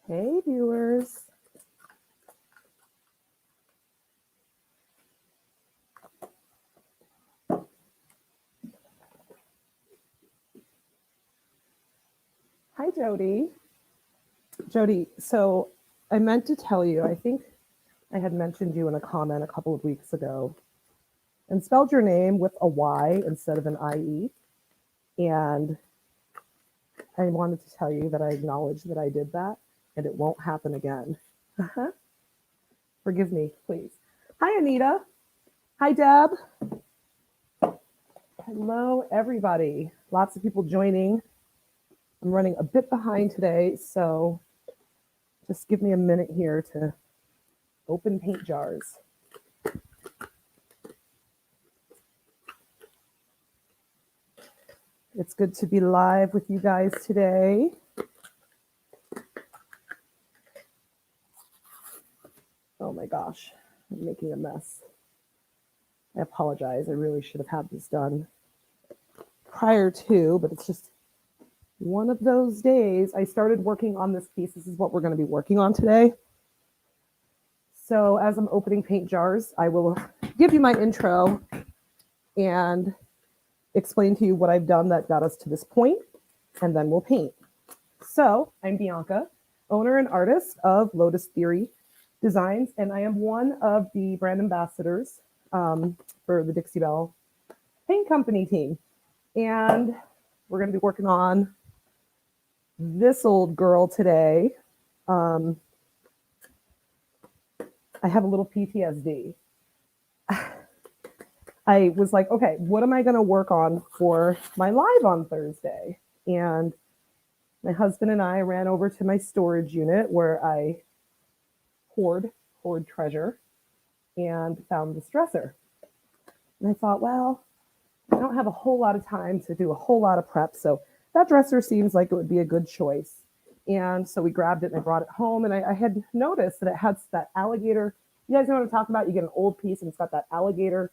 Hey, viewers. Hi, Jody. Jody, so I meant to tell you, I think I had mentioned you in a comment a couple of weeks ago and spelled your name with a Y instead of an IE. And I wanted to tell you that I acknowledge that I did that and it won't happen again. Forgive me, please. Hi, Anita. Hi, Deb. Hello, everybody. Lots of people joining. I'm running a bit behind today, so just give me a minute here to open paint jars. It's good to be live with you guys today. Oh my gosh, I'm making a mess. I apologize. I really should have had this done prior to, but it's just one of those days. I started working on this piece. This is what we're going to be working on today. So as I'm opening paint jars, I will give you my intro and explain to you what I've done that got us to this point, and then we'll paint. So I'm Bianca, owner and artist of Lotus Theory Designs, and I am one of the brand ambassadors for the Dixie Belle paint company team. And we're going to be working on this old girl today. I have a little PTSD. I was like, okay, what am I going to work on for my live on Thursday? And my husband and I ran over to my storage unit where I hoard treasure and found this dresser. And I thought, well, I don't have a whole lot of time to do a whole lot of prep. So that dresser seems like it would be a good choice. And so we grabbed it and I brought it home. And I had noticed that it had that alligator. You guys know what I'm talking about? You get an old piece and it's got that alligator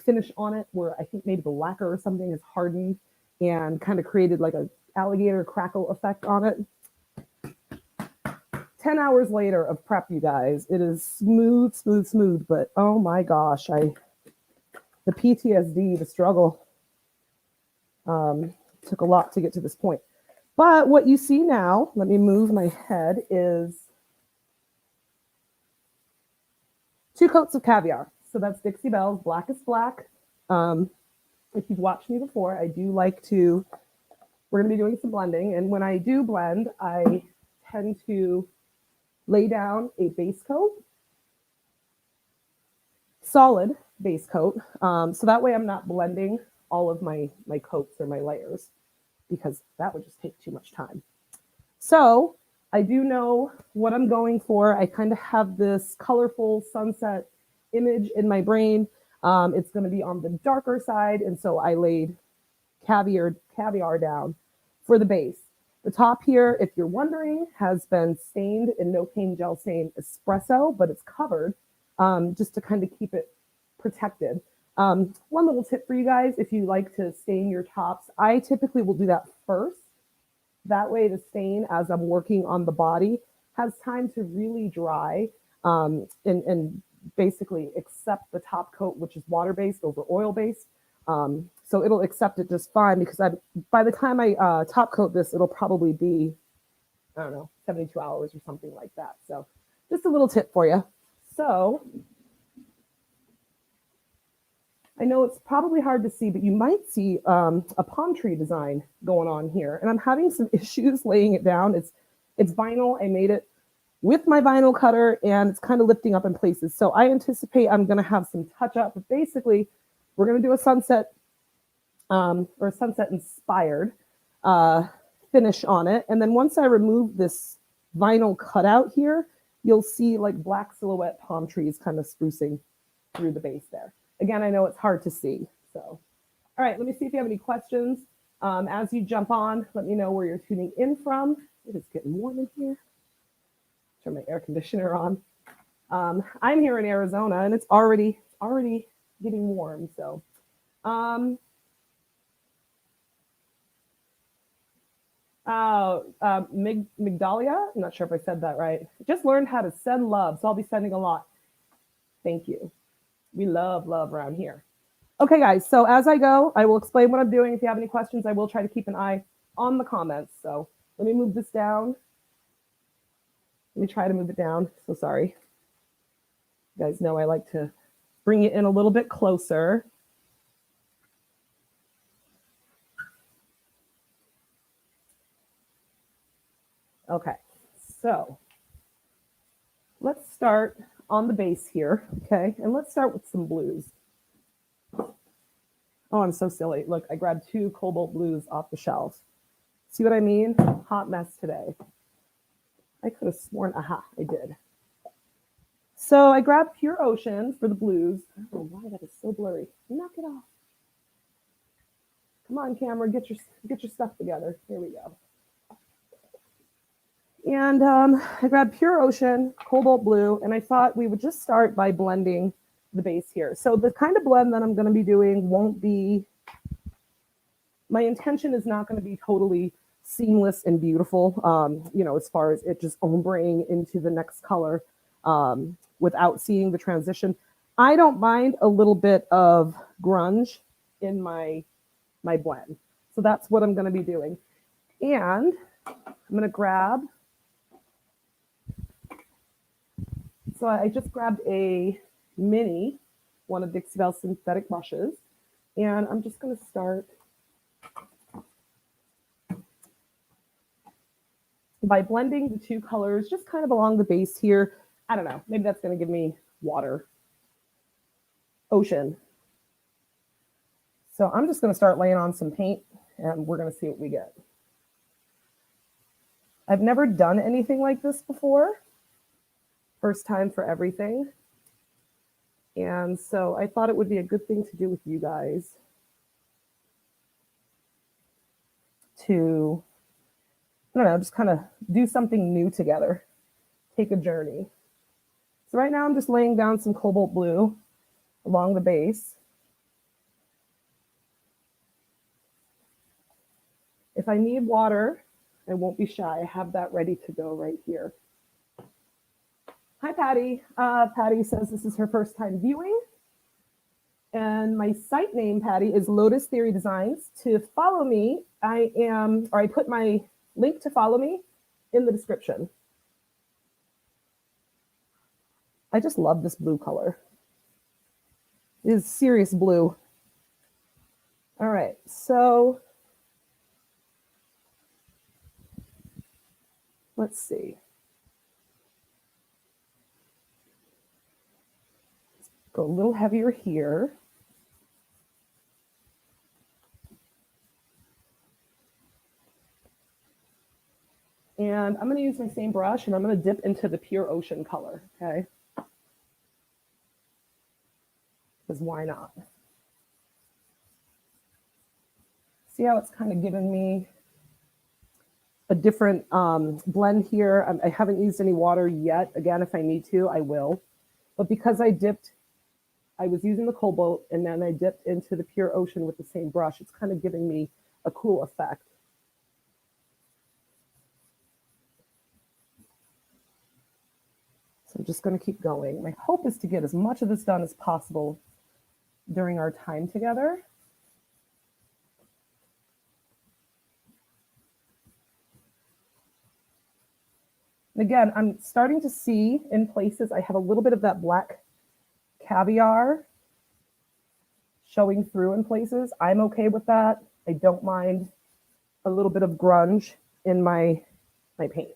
finish on it where I think maybe the lacquer or something is hardened and kind of created like a alligator crackle effect on it. 10 hours later of prep, you guys, it is smooth, but oh my gosh, the PTSD, the struggle, took a lot to get to this point. But what you see now, let me move my head, is 2 coats of caviar. So that's Dixie Belle's Blackest Black. If you've watched me before, I do like to, we're going to be doing some blending. And when I do blend, I tend to lay down a base coat, solid base coat. So that way I'm not blending all of my coats or my layers because that would just take too much time. So I do know what I'm going for. I kind of have this colorful sunset image in my brain. It's going to be on the darker side. And so I laid caviar down for the base. The top here, if you're wondering, has been stained in no pain gel stain espresso, but it's covered just to kind of keep it protected. One little tip for you guys, if you like to stain your tops, I typically will do that first. That way the stain, as I'm working on the body, has time to really dry and basically accept the top coat, which is water-based over oil-based. So it'll accept it just fine because by the time I top coat this, it'll probably be, I don't know, 72 hours or something like that. So just a little tip for you. So I know it's probably hard to see, but you might see a palm tree design going on here. And I'm having some issues laying it down. It's vinyl. I made it with my vinyl cutter and it's kind of lifting up in places. So I anticipate I'm going to have some touch up, but basically we're going to do a sunset or a sunset inspired finish on it. And then once I remove this vinyl cutout here, you'll see like black silhouette palm trees kind of sprucing through the base there. Again, I know it's hard to see. So, all right, let me see if you have any questions. As you jump on, let me know where you're tuning in from. It is getting warm in here. Turn my air conditioner on. I'm here in Arizona and it's already getting warm. So Migdalia, I'm not sure if I said that right. Just learned how to send love, so I'll be sending a lot. Thank you. We love around here. Okay, guys, so as I go, I will explain what I'm doing. If you have any questions, I will try to keep an eye on the comments. So let me move this down. Let me try to move it down. So sorry. You guys know I like to bring it in a little bit closer. Okay, so let's start on the base here, okay? And let's start with some blues. Oh, I'm so silly. Look, I grabbed 2 cobalt blues off the shelf. See what I mean? Hot mess today. I could have sworn, aha, I did. So I grabbed Pure Ocean for the blues. I don't know why that is so blurry. Knock it off. Come on, camera, get your stuff together. Here we go. And I grabbed Pure Ocean, Cobalt Blue, and I thought we would just start by blending the base here. So the kind of blend that I'm going to be doing won't be, my intention is not going to be totally seamless and beautiful, as far as it just ombreing into the next color without seeing the transition. I don't mind a little bit of grunge in my blend. So that's what I'm going to be doing. And I'm going to grab, so I just grabbed a mini, one of Dixie Belle synthetic brushes, and I'm just going to start by blending the 2 colors just kind of along the base here. I don't know, maybe that's going to give me water, ocean. So I'm just going to start laying on some paint and we're going to see what we get. I've never done anything like this before. First time for everything. And so I thought it would be a good thing to do with you guys to, I don't know, just kind of do something new together, take a journey. So right now I'm just laying down some cobalt blue along the base. If I need water, I won't be shy. I have that ready to go right here. Hi, Patty. Patty says this is her first time viewing. And my site name, Patty, is Lotus Theory Designs. To follow me, I put my link to follow me in the description. I just love this blue color. It is serious blue. All right, so let's see. Let's go a little heavier here. And I'm going to use my same brush and I'm going to dip into the Pure Ocean color, okay? Because why not? See how it's kind of given me a different blend here. I haven't used any water yet. Again, if I need to, I will. But because I was using the cobalt and then I dipped into the Pure Ocean with the same brush, it's kind of giving me a cool effect. So I'm just going to keep going. My hope is to get as much of this done as possible during our time together. And again, I'm starting to see in places I have a little bit of that black caviar showing through in places. I'm okay with that. I don't mind a little bit of grunge in my paint.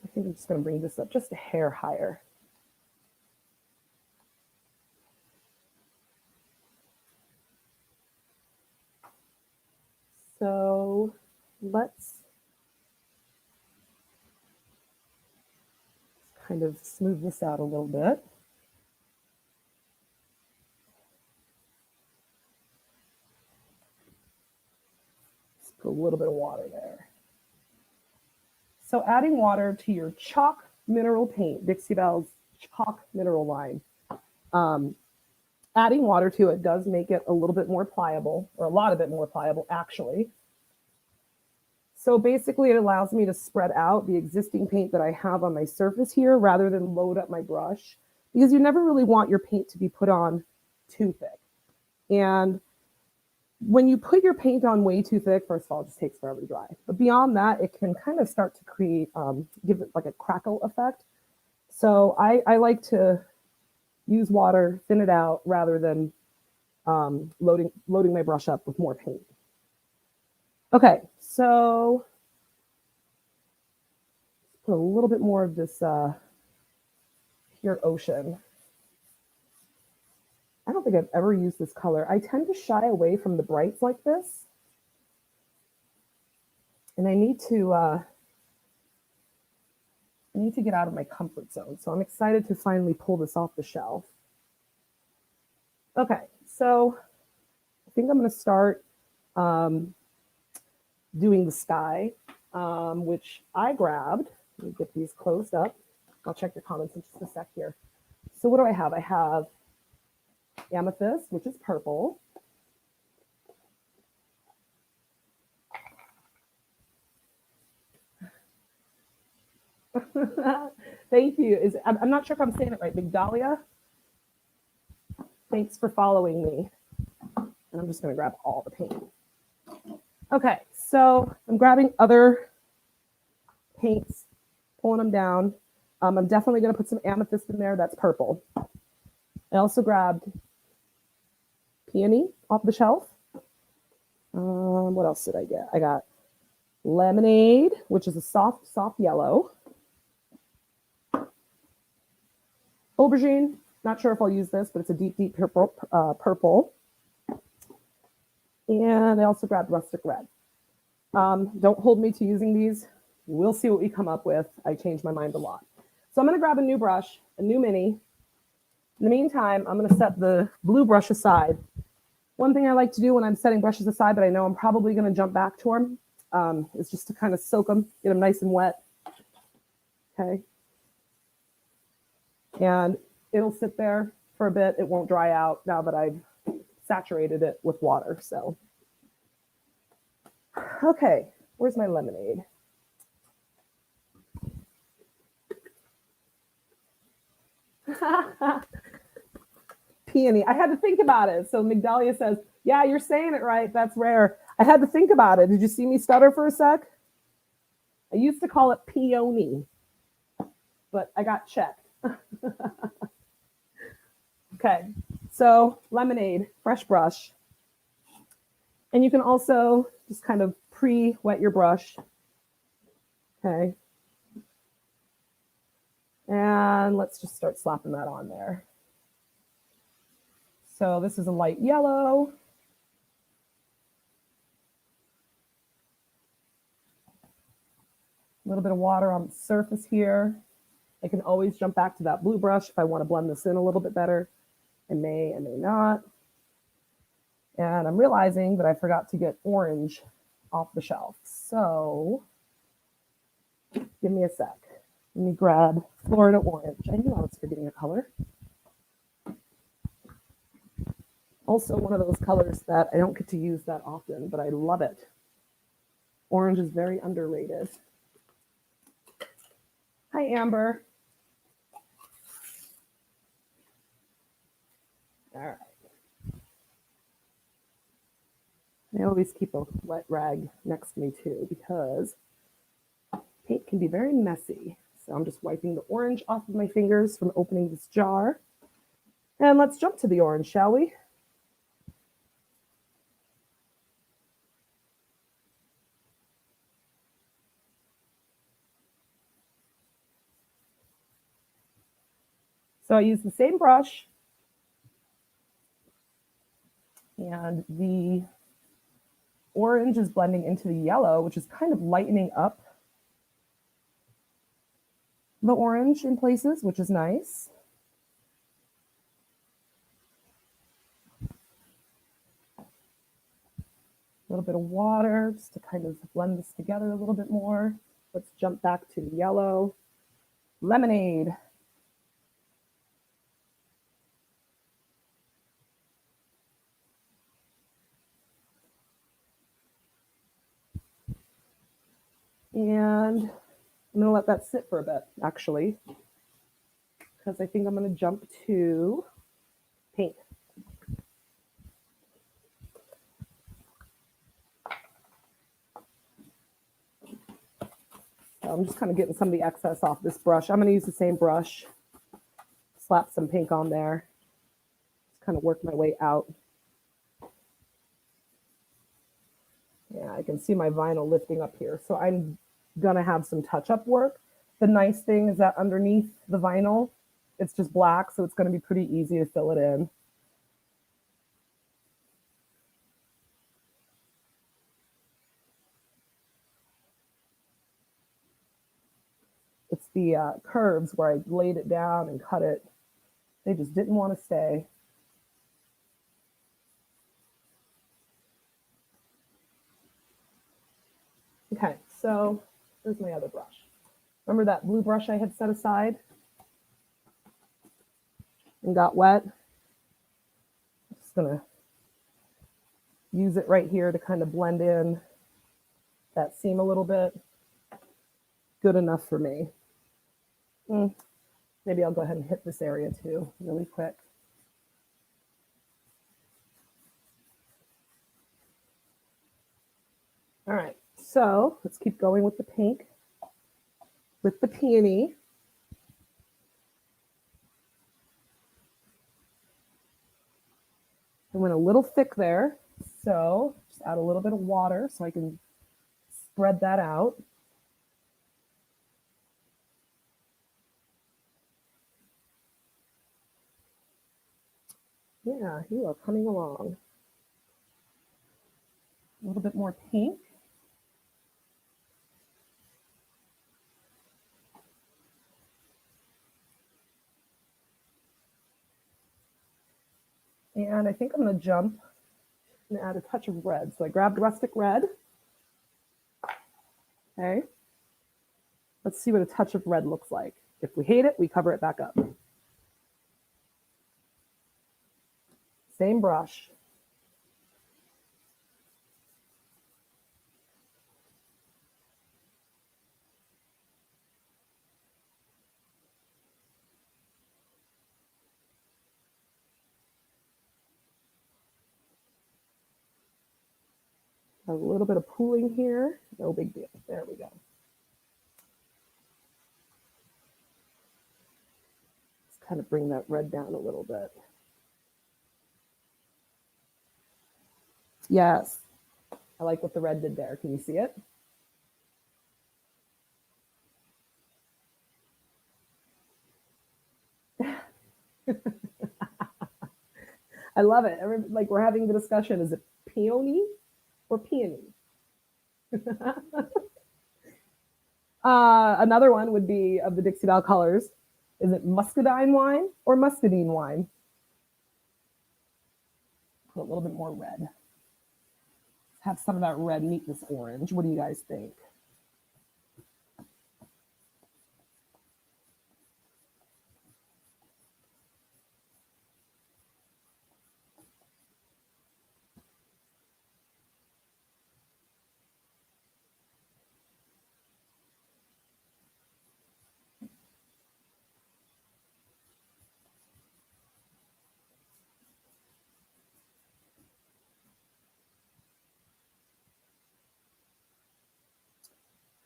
I think I'm just going to bring this up just a hair higher. So let's kind of smooth this out a little bit. Just put a little bit of water there. So adding water to your chalk mineral paint, Dixie Belle's chalk mineral line. Adding water to it does make it a little bit more pliable, or a lot of it more pliable, actually. So basically, it allows me to spread out the existing paint that I have on my surface here rather than load up my brush, because you never really want your paint to be put on too thick. And when you put your paint on way too thick, first of all, it just takes forever to dry. But beyond that, it can kind of start to create, give it like a crackle effect. So I like to use water, thin it out, rather than loading my brush up with more paint. Okay, so put a little bit more of this pure ocean. I don't think I've ever used this color. I tend to shy away from the brights like this. And I need to get out of my comfort zone. So I'm excited to finally pull this off the shelf. Okay, so I think I'm going to start doing the sky, which I grabbed. Let me get these closed up. I'll check your comments in just a sec here. So what do I have? I have amethyst, which is purple. Thank you. I'm not sure if I'm saying it right. Migdalia. Thanks for following me. And I'm just going to grab all the paint. Okay, so I'm grabbing other paints, pulling them down. I'm definitely going to put some amethyst in there. That's purple. I also grabbed peony off the shelf. What else did I get? I got lemonade, which is a soft yellow. Aubergine, not sure if I'll use this, but it's a deep purple. And I also grabbed rustic red. Don't hold me to using these. We'll see what we come up with. I change my mind a lot. So I'm going to grab a new brush, a new mini. In the meantime, I'm going to set the blue brush aside. One thing I like to do when I'm setting brushes aside, but I know I'm probably going to jump back to them, is just to kind of soak them, get them nice and wet. Okay. And it'll sit there for a bit. It won't dry out now that I've saturated it with water. So, okay, where's my lemonade? Peony. I had to think about it. So Migdalia says, yeah, you're saying it right. That's rare. I had to think about it. Did you see me stutter for a sec? I used to call it peony, but I got checked. Okay, so lemonade, fresh brush. And you can also just kind of pre-wet your brush. Okay. And let's just start slapping that on there. So this is a light yellow. A little bit of water on the surface here. I can always jump back to that blue brush if I want to blend this in a little bit better. I may not. And I'm realizing that I forgot to get orange off the shelf. So give me a sec. Let me grab Florida orange. I knew I was forgetting a color. Also one of those colors that I don't get to use that often, but I love it. Orange is very underrated. Hi, Amber. All right. I always keep a wet rag next to me too, because paint can be very messy. So I'm just wiping the orange off of my fingers from opening this jar. And let's jump to the orange, shall we? So I use the same brush, and the orange is blending into the yellow, which is kind of lightening up the orange in places, which is nice. A little bit of water just to kind of blend this together a little bit more. Let's jump back to the yellow. Lemonade. And I'm going to let that sit for a bit, actually, because I think I'm going to jump to pink. So I'm just kind of getting some of the excess off this brush. I'm going to use the same brush, slap some pink on there, just kind of work my way out. Yeah, I can see my vinyl lifting up here. So I'm going to have some touch-up work. The nice thing is that underneath the vinyl, it's just black, so it's going to be pretty easy to fill it in. It's the curves where I laid it down and cut it. They just didn't want to stay. Okay, so here's my other brush. Remember that blue brush I had set aside and got wet? I'm just gonna use it right here to kind of blend in that seam a little bit. Good enough for me. Maybe I'll go ahead and hit this area too, really quick. All right, so let's keep going with the pink, with the peony. I went a little thick there, so just add a little bit of water so I can spread that out. Yeah, you are coming along. A little bit more pink. And I think I'm going to jump and add a touch of red. So I grabbed rustic red. Okay. Let's see what a touch of red looks like. If we hate it, we cover it back up. Same brush. A little bit of pooling here. No big deal. There we go. Let's kind of bring that red down a little bit. Yes. I like what the red did there. Can you see it? I love it. Like we're having the discussion. Is it peony or peony? Another one would be of the Dixie Belle colors. Is it muscadine wine or muscadine wine? Put a little bit more red. Have some of that red meet this orange. What do you guys think?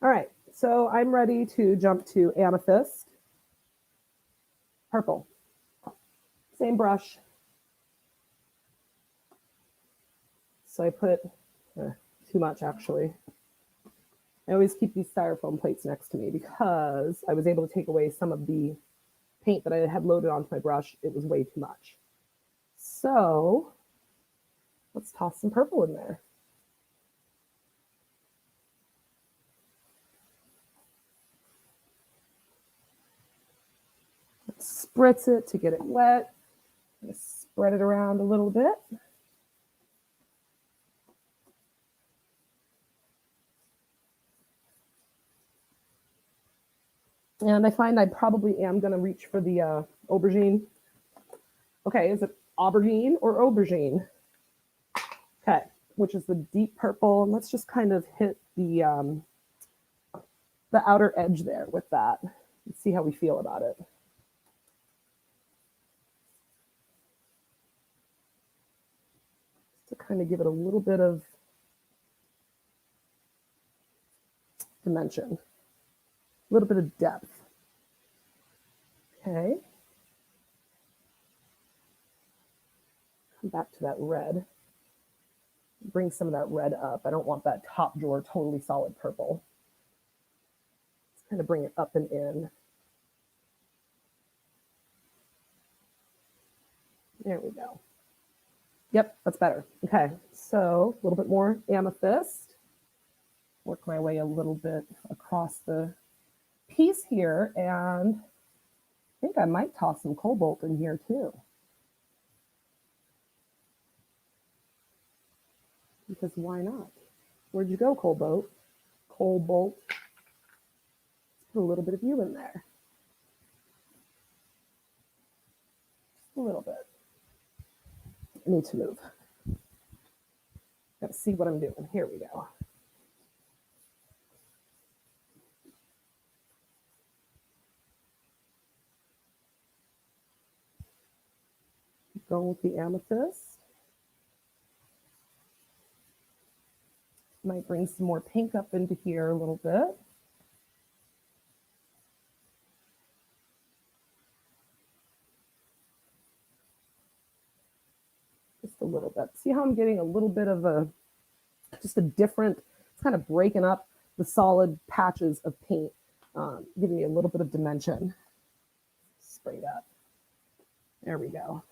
All right, so I'm ready to jump to amethyst. Purple. Same brush. So I put too much, actually. I always keep these styrofoam plates next to me because I was able to take away some of the paint that I had loaded onto my brush. It was way too much. So let's toss some purple in there. Spritz it to get it wet. Spread it around a little bit. And I find I probably am going to reach for the aubergine. Okay, is it aubergine or aubergine? Okay, which is the deep purple. And let's just kind of hit the the outer edge there with that. Let's see how we feel about it. To kind of give it a little bit of dimension, a little bit of depth. Okay. Come back to that red. Bring some of that red up. I don't want that top drawer totally solid purple. Let's kind of bring it up and in. There we go. Yep, that's better. Okay, so a little bit more amethyst. Work my way a little bit across the piece here, and I think I might toss some cobalt in here too. Because why not? Where'd you go, cobalt? Cobalt. Let's put a little bit of you in there. Just a little bit. I need to move. Gotta see what I'm doing. Here we go. Keep going with the amethyst. Might bring some more pink up into here a little bit. Just a little bit. See how I'm getting a little bit of just a different, it's kind of breaking up the solid patches of paint, giving me a little bit of dimension. Spray that. There we go.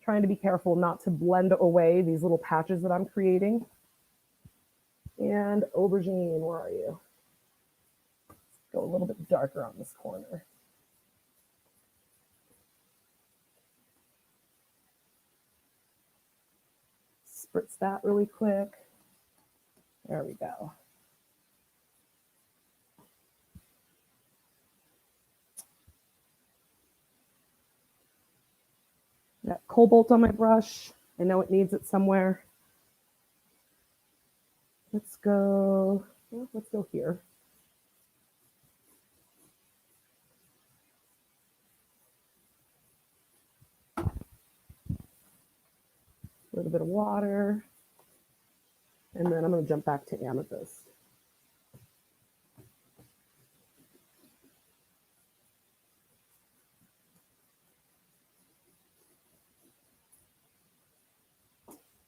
Trying to be careful not to blend away these little patches that I'm creating. And aubergine, where are you? Let's go a little bit darker on this corner. Spritz that really quick. There we go. Got cobalt on my brush. I know it needs it somewhere. Let's go here. A little bit of water. And then I'm going to jump back to amethyst.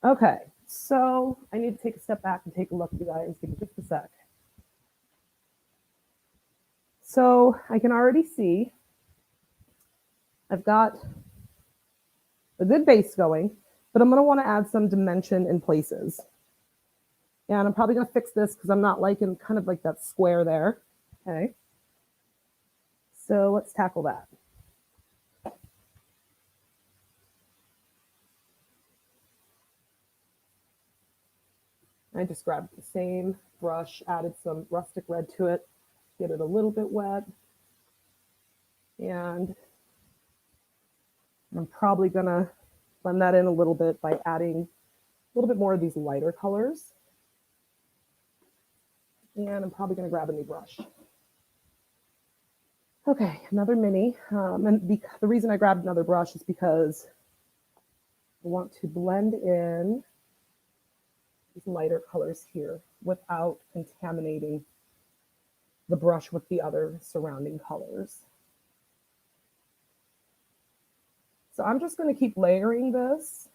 Okay, so I need to take a step back and take a look, you guys. Give me just a sec. So I can already see I've got a good base going, but I'm going to want to add some dimension in places. And I'm probably going to fix this because I'm not liking kind of like that square there. Okay. So let's tackle that. I just grabbed the same brush, added some rustic red to it, get it a little bit wet. And I'm probably going to blend that in a little bit by adding a little bit more of these lighter colors. And I'm probably going to grab a new brush. Okay, another mini. And the reason I grabbed another brush is because I want to blend in these lighter colors here without contaminating the brush with the other surrounding colors. So I'm just going to keep layering this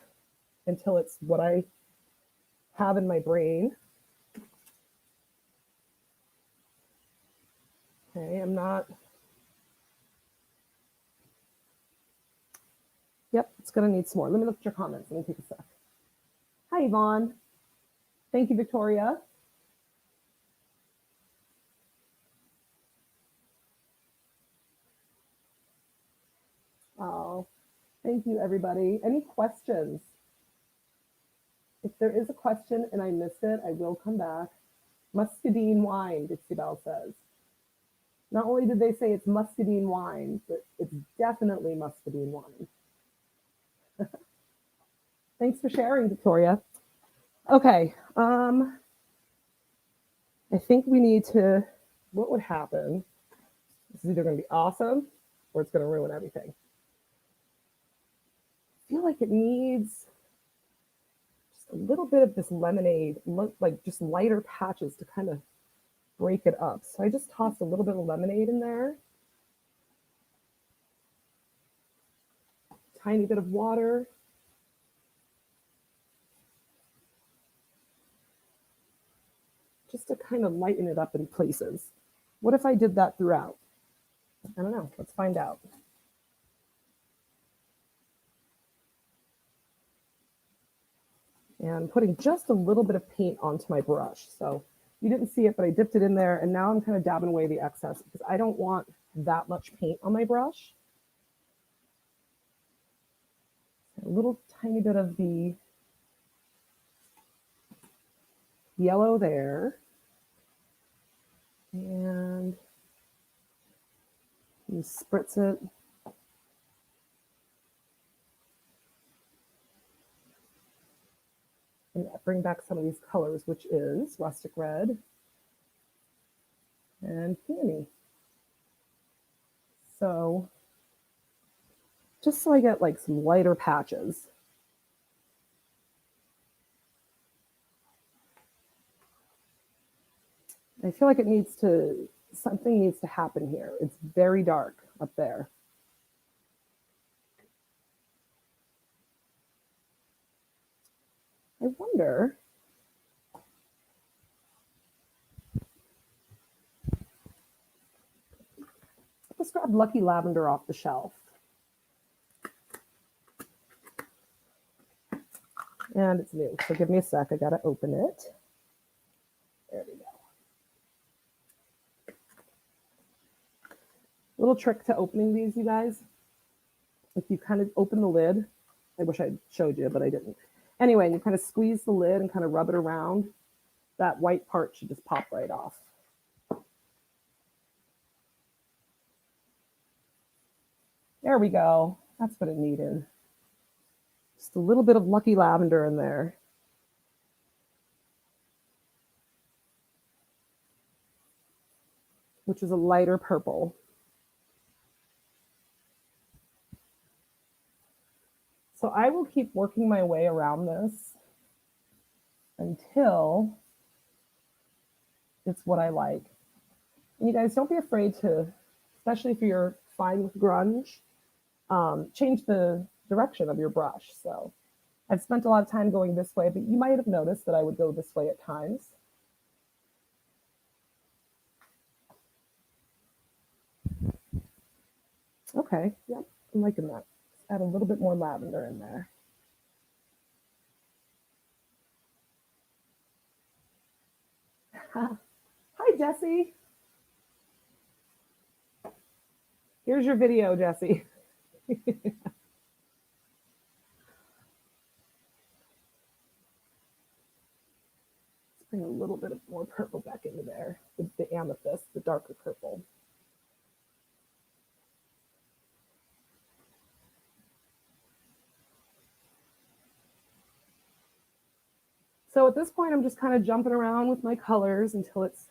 until it's what I have in my brain. Okay, I'm not. Yep, it's going to need some more. Let me look at your comments. Let me take a sec. Hi, Yvonne. Thank you, Victoria. Oh, thank you, everybody. Any questions? If there is a question and I missed it, I will come back. Muscadine wine, Dixie Belle says. Not only did they say it's muscadine wine, but it's definitely muscadine wine. Thanks for sharing, Victoria. Okay, I think we need to what would happen? This is either going to be awesome or it's going to ruin everything. I feel like it needs just a little bit of this lemonade, like just lighter patches to kind of break it up. So I just tossed a little bit of lemonade in there. Tiny bit of water. Just to kind of lighten it up in places. What if I did that throughout? I don't know. Let's find out. And putting just a little bit of paint onto my brush. So you didn't see it, but I dipped it in there, and now I'm kind of dabbing away the excess because I don't want that much paint on my brush. A little tiny bit of the yellow there. And you spritz it. And bring back some of these colors, which is rustic red and peony. So just so I get like some lighter patches. I feel like something needs to happen here. It's very dark up there. I wonder, let's grab Lucky Lavender off the shelf. And it's new, so give me a sec. I gotta open it. There we go. Little trick to opening these, you guys. If you kind of open the lid, I wish I showed you, but I didn't. Anyway, and you kind of squeeze the lid and kind of rub it around, that white part should just pop right off. There we go. That's what it needed. Just a little bit of Lucky Lavender in there. Which is a lighter purple. So I will keep working my way around this until it's what I like. And you guys, don't be afraid to, especially if you're fine with grunge, change the direction of your brush. So I've spent a lot of time going this way, but you might have noticed that I would go this way at times. Okay, yep, I'm liking that. Let's add a little bit more lavender in there. Hi, Jessie. Here's your video, Jessie. Let's bring a little bit of more purple back into there, the amethyst, the darker purple. So at this point, I'm just kind of jumping around with my colors until it's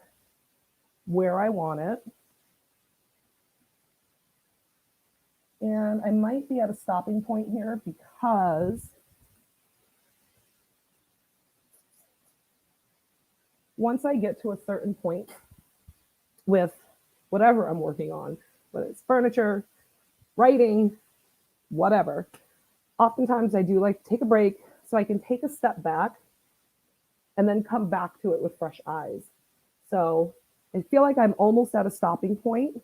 where I want it. And I might be at a stopping point here because once I get to a certain point with whatever I'm working on, whether it's furniture, writing, whatever, oftentimes I do like to take a break so I can take a step back and then come back to it with fresh eyes. So I feel like I'm almost at a stopping point.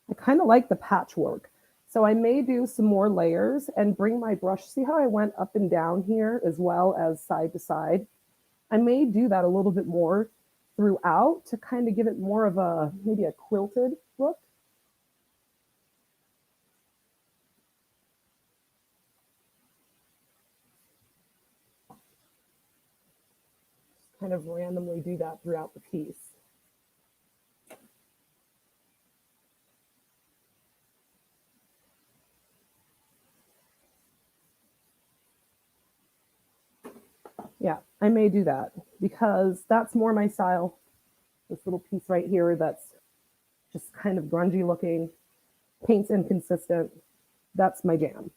I kind of like the patchwork. So I may do some more layers and bring my brush. See how I went up and down here as well as side to side? I may do that a little bit more throughout to kind of give it more of a, maybe a quilted look. Just kind of randomly do that throughout the piece. Yeah, I may do that because that's more my style. This little piece right here that's just kind of grungy looking, paint's inconsistent. That's my jam.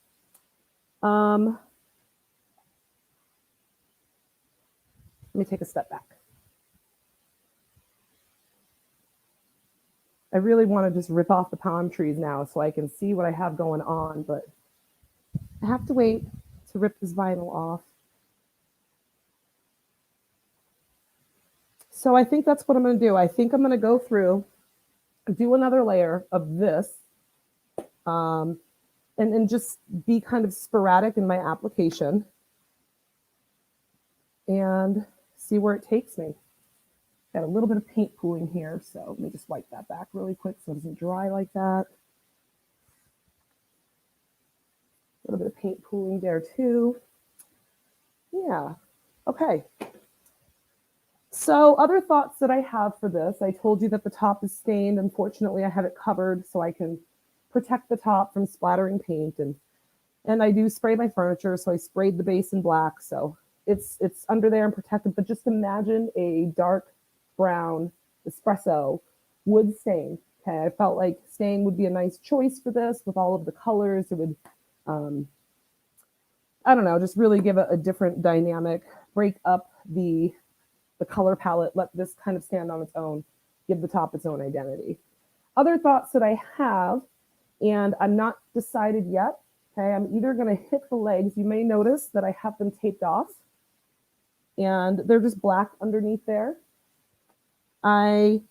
Let me take a step back. I really want to just rip off the palm trees now so I can see what I have going on, but I have to wait to rip this vinyl off. So I think that's what I'm going to do. I think I'm going to go through, do another layer of this, and just be kind of sporadic in my application and see where it takes me. Got a little bit of paint pooling here, so let me just wipe that back really quick so it doesn't dry like that. A little bit of paint pooling there too. Yeah, okay. So other thoughts that I have for this, I told you that the top is stained. Unfortunately, I have it covered so I can protect the top from splattering paint. And I do spray my furniture, so I sprayed the base in black. So it's under there and protected. But just imagine a dark brown espresso wood stain. Okay, I felt like stain would be a nice choice for this with all of the colors. It would, I don't know, just really give a different dynamic, break up the color palette, let this kind of stand on its own, give the top its own identity. Other thoughts that I have, and I'm not decided yet, okay, I'm either going to hit the legs. You may notice that I have them taped off, and they're just black underneath there. I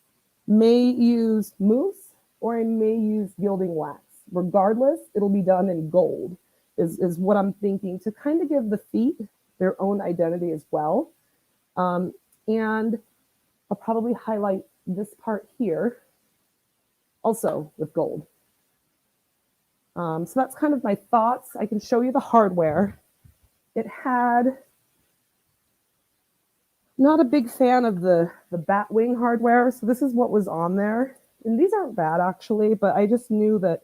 may use mousse, or I may use gilding wax. Regardless, it'll be done in gold, is what I'm thinking, to kind of give the feet their own identity as well. And I'll probably highlight this part here also with gold. So that's kind of my thoughts. I can show you the hardware. It had, not a big fan of the bat wing hardware. So this is what was on there. And these aren't bad actually, but I just knew that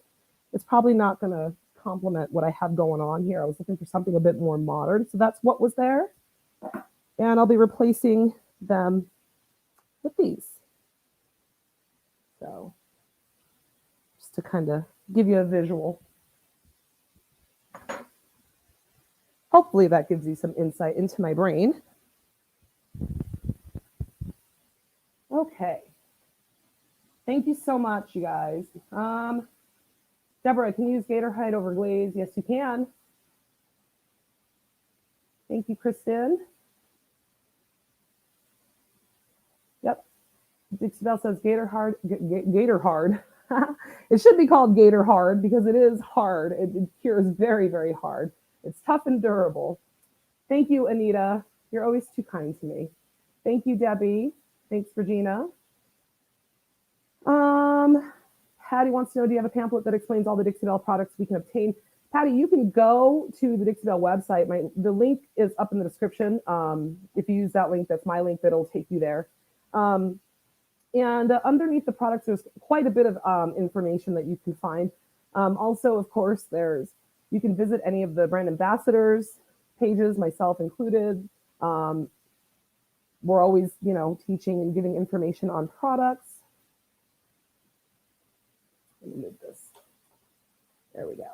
it's probably not going to complement what I have going on here. I was looking for something a bit more modern. So that's what was there. And I'll be replacing them with these. So just to kind of give you a visual. Hopefully that gives you some insight into my brain. Okay. Thank you so much, you guys. Deborah, can you use gator hide over glaze? Yes, you can. Thank you, Kristen. Yep. Dixie Belle says gator hard. Gator hard. It should be called gator hard because it is hard. It cures very, very hard. It's tough and durable. Thank you, Anita. You're always too kind to me. Thank you, Debbie. Thanks, Regina. Patty wants to know, do you have a pamphlet that explains all the Dixie Belle products we can obtain? Patty, you can go to the Dixie Belle website. The link is up in the description. If you use that link, that's my link, that'll take you there. And underneath the products, there's quite a bit of information that you can find. Also, of course, you can visit any of the brand ambassadors pages, myself included. We're always, teaching and giving information on products. Let me move this. There we go.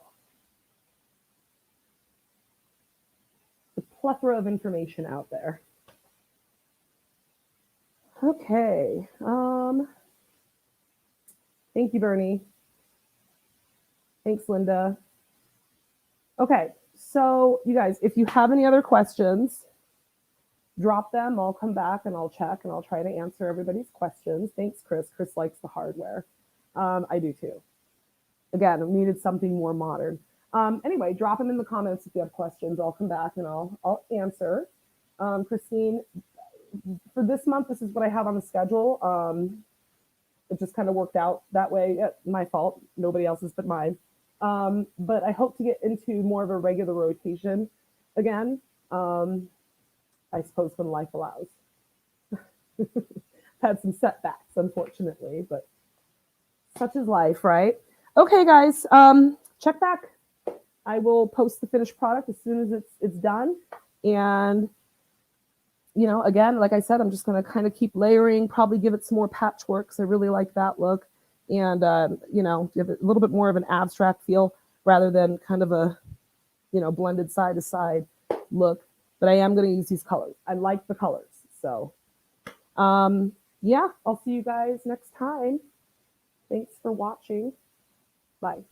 The plethora of information out there. Okay. Thank you, Bernie. Thanks, Linda. Okay, so you guys, if you have any other questions, drop them. I'll come back and I'll check and I'll try to answer everybody's questions. Thanks, Chris. Chris likes the hardware. I do too. Again, I needed something more modern. Anyway, drop them in the comments if you have questions. I'll come back and I'll answer. Christine, for this month, this is what I have on the schedule. It just kind of worked out that way. My fault. Nobody else's but mine. But I hope to get into more of a regular rotation again. I suppose when life allows. Had some setbacks, unfortunately, but such is life, right? Okay, guys, check back. I will post the finished product as soon as it's done. And you know, again, like I said, I'm just going to kind of keep layering, probably give it some more patchwork because I really like that look. And, you know, give it a little bit more of an abstract feel rather than kind of a, you know, blended side to side look. But I am going to use these colors. I like the colors. So, yeah, I'll see you guys next time. Thanks for watching. Bye.